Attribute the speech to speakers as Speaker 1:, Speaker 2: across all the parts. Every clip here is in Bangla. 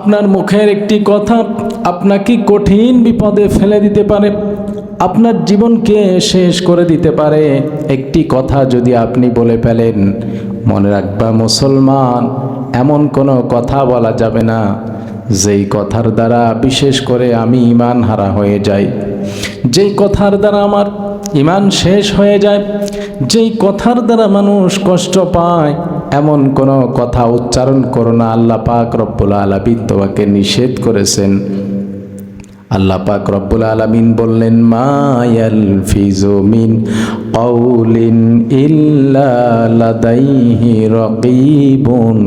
Speaker 1: আপনার মুখের একটি কথা আপনাকে কঠিন বিপদে ফেলে দিতে পারে, আপনার জীবনকে শেষ করে দিতে পারে। একটি কথা যদি আপনি বলে ফেলেন, মনে রাখবা মুসলমান, এমন কোনো কথা বলা যাবে না যেই কথার দ্বারা বিশেষ করে আমি ঈমান হারা হয়ে যাই, যেই কথার দ্বারা আমার ঈমান শেষ হয়ে যায়, যেই কথার দ্বারা মানুষ কষ্ট পায়, এমন কোনো কথা উচ্চারণ করো না। আল্লাহ পাক রব্বুল আলামিন তোমাকে নিষেধ করেছেন। আল্লাহ পাক রব্বুল আলামিন বললেন, মা ইয়ালফিজু মিন কাউলিন ইল্লা লাদাইহি রাকীবুন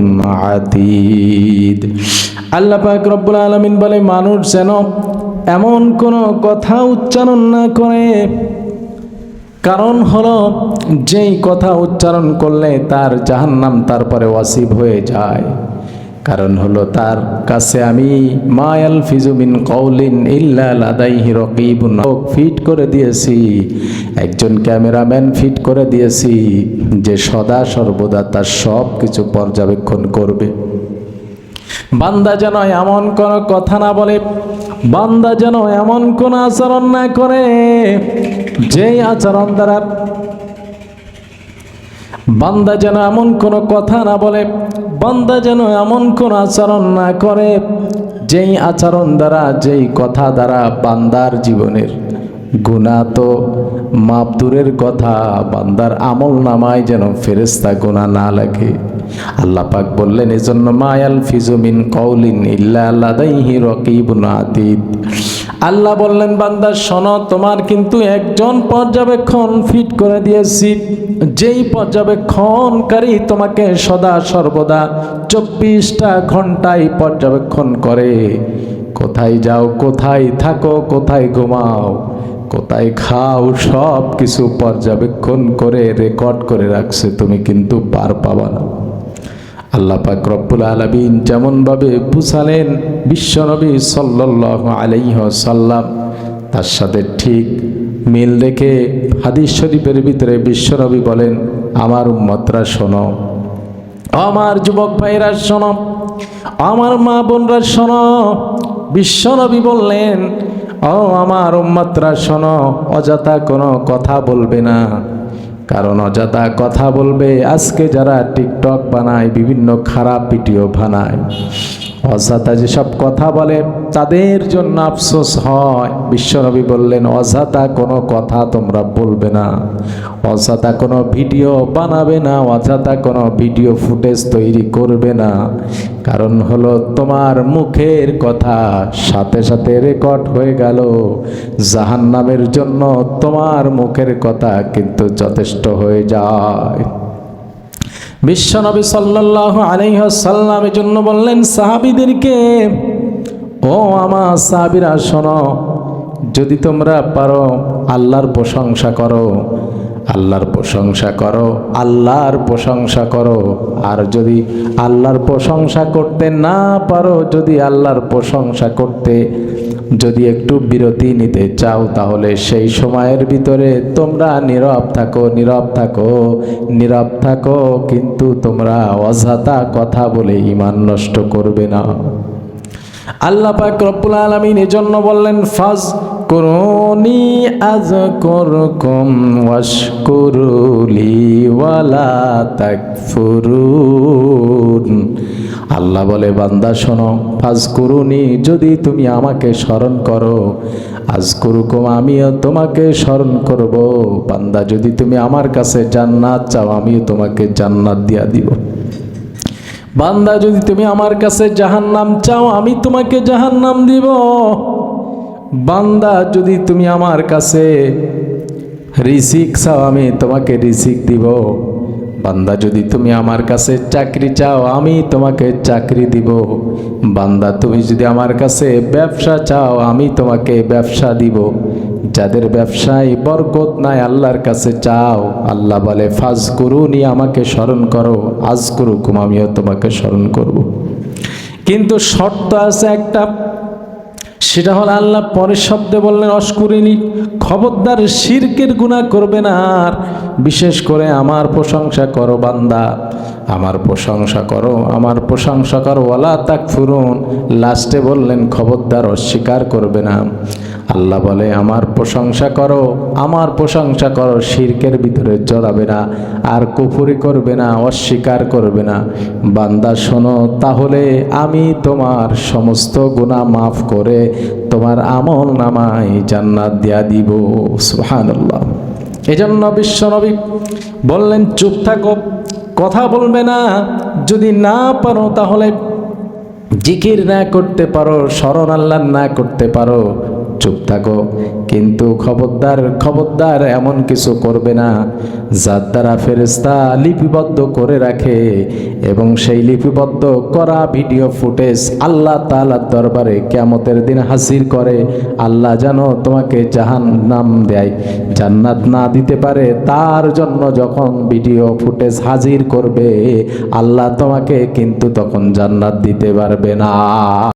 Speaker 1: আতীদ। আল্লাহ পাক রব্বুল আলামিন বলে, মানুষ যেন এমন কোনো কথা উচ্চারণ না করে, কারণ হলো যেই কথা উচ্চারণ করলে তার জাহান্নাম তারপরে ওয়াসিব হয়ে যায়। কারণ হলো তার কাছে আমি মা ইয়ালফিজু মিন কাউলিন ইল্লা লাদাইহি রাকীবুন ফিট করে দিয়েছি, একজন ক্যামেরাম্যান ফিট করে দিয়েছি যে সদা সর্বদা তার সব কিছু পর্যবেক্ষণ করবে। বান্দা যেন এমন কোনো কথা না বলে, বান্দা যেন এমন কোন আচরণ না করে যেই আচরণ দ্বারা, বান্দা যেন এমন কোনো কথা না বলে, বান্দা যেন এমন কোন আচরণ না করে যেই আচরণ দ্বারা, যেই কথা দ্বারা বান্দার জীবনের গুনাহ তো মাপ দূরের কথা, বান্দার আমল নামায় যেন ফেরেশতা গুনাহ না লাগে। আল্লাহ পাক বললেন, এজন্য মা ইয়ালফিজু মিন কাউলিন ইল্লা লাদাইহি রাকীবুন আতীদ। আল্লাহ বললেন, বান্দা শোনো, তোমার কিন্তু একজন পর্যবেক্ষণ ফিট করে দিয়েছি, যেই পর্যবেক্ষণকারী তোমাকে সদা সর্বদা 24টা ঘন্টায় পর্যবেক্ষণ করে। কোথায় যাও, কোথায় থাকো, কোথায় ঘুমাও, কোথায় খাও, সব কিছু পর্যবেক্ষণ করে রেকর্ড করে রাখছে, তুমি কিন্তু পার পাবা না। আল্লাহ পাক রব্বুল আলামিন যেমনভাবে বুঝালেন বিশ্বনবী সাল্লাল্লাহু আলাইহি ওয়াসাল্লাম, তার সাথে ঠিক মিল রেখে হাদিস শরীফের ভিতরে বিশ্বনবী বলেন, আমার উম্মতরা শোনো, আমার যুবক ভাইরা শোনো, আমার মা বোনরা শোনো। বিশ্বনবী বললেন, ও আমার উম্মতরা শোনো, অযথা কোনো কথা বলবে না, কারণ অযথা কথা বলবে আজকে যারা টিকটক বানায়, বিভিন্ন খারাপ ভিডিও বানায়, অযথা যেসব কথা বলে তাদের জন্য আফসোস হয়। বিশ্বনবী বললেন, অযথা কোনো কথা তোমরা বলবে না, অযথা কোনো ভিডিও বানাবে না, অযথা কোনো ভিডিও ফুটেজ তৈরি করবে না। কারণ হলো তোমার মুখের কথা সাথে সাথে রেকর্ড হয়ে গেল, জাহান্নামের জন্য তোমার মুখের কথা কিন্তু যথেষ্ট হয়ে যায়। বিশ্বনবী সাল্লাল্লাহু আলাইহি ওয়াসাল্লামের জন্য বললেন সাহাবীদেরকে, ও আমার সাহাবীরা শোনো, যদি তোমরা পারো আল্লাহর প্রশংসা করো, আল্লাহর প্রশংসা করো, আল্লাহর প্রশংসা করো। আর যদি আল্লাহর প্রশংসা করতে না পারো, যদি আল্লাহর প্রশংসা করতে যদি একটু বিরতি নিতে চাও, তাহলে সেই সময়ের ভিতরে তোমরা নীরব থাকো, নীরব থাকো, নীরব থাকো, কিন্তু তোমরা অযথা কথা বলে ঈমান নষ্ট করবে না। আল্লাহ পাক রব্বুল আলামিন এজন্য বললেন, ফাজকুরুনি আযকুরকুম ওয়াশকুরুলি ওয়ালা তাকফুরুন। আল্লাহ বলে, বান্দা শোনো, ফাজকুরুনি, যদি তুমি আমাকে স্মরণ করো, আযকুরকুম, আমিও তোমাকে স্মরণ করব। বান্দা যদি তুমি আমার কাছে জান্নাত চাও, আমিও তোমাকে জান্নাত দিয়া দিব। বান্দা যদি তুমি আমার কাছে জাহান্নাম চাও, আমি তোমাকে জাহান্নাম দিব। বান্দা যদি তুমি আমার কাছে রিজিক চাও, আমি তোমাকে রিজিক দিব। বান্দা যদি তুমি আমার কাছে চাকরি চাও, আমি তোমাকে চাকরি দিব। বান্দা তুমি যদি আমার কাছে ব্যবসা চাও, আমি তোমাকে ব্যবসা দিব। যাদের ব্যবসায় বরকত নাই, আল্লাহর কাছে চাও। আল্লাহ বলে, ফাজকুরুনি, আমাকে স্মরণ করো, আযকুরকুম, আমিও তোমাকে স্মরণ করব। কিন্তু শর্ত আছে একটা, সেটা হলো আল্লাহ পরের শব্দে বললেন, অশকুরিনি, খবরদার শিরকের গুনাহ করবে না। আর বিশেষ করে আমার প্রশংসা করো বান্দা, আমার প্রশংসা করো, আমার প্রশংসা করো। ওয়ালা তাকফুরুন, লাস্টে বললেন খবরদার অস্বীকার করবে না। আল্লাহ বলে আমার প্রশংসা করো, আমার প্রশংসা করো, শিরকের ভিতরে জড়াবে না, আর কুফরি করবে না, অস্বীকার করবে না। বান্দা শোনো, তাহলে আমি তোমার সমস্ত গুনাহ মাফ করে তোমার আমল নামায় জান্নাত দিয়া দিব। সুবহানাল্লাহ। এজন্য বিশ্বনবী বললেন চুপ থাকো, কথা বলবে না। যদি না পারো তাহলে জিকির না করতে পারো, স্মরণ আল্লাহ না করতে পারো, চুপ থাকো। কিন্তু খবরদার খবরদার এমন কিছু করবে না যার দ্বারা ফেরেশতা লিপিবদ্ধ করে রাখে এবং সেই লিপিবদ্ধ করা ভিডিও ফুটেজ আল্লাহ তাআলার দরবারে কিয়ামতের দিন হাজির করে। আল্লাহ যেন তোমাকে জাহান্নাম দেয়, জান্নাত না দিতে পারে, তার জন্য যখন ভিডিও ফুটেজ হাজির করবে আল্লাহ তোমাকে কিন্তু তখন জান্নাত দিতে পারবে না।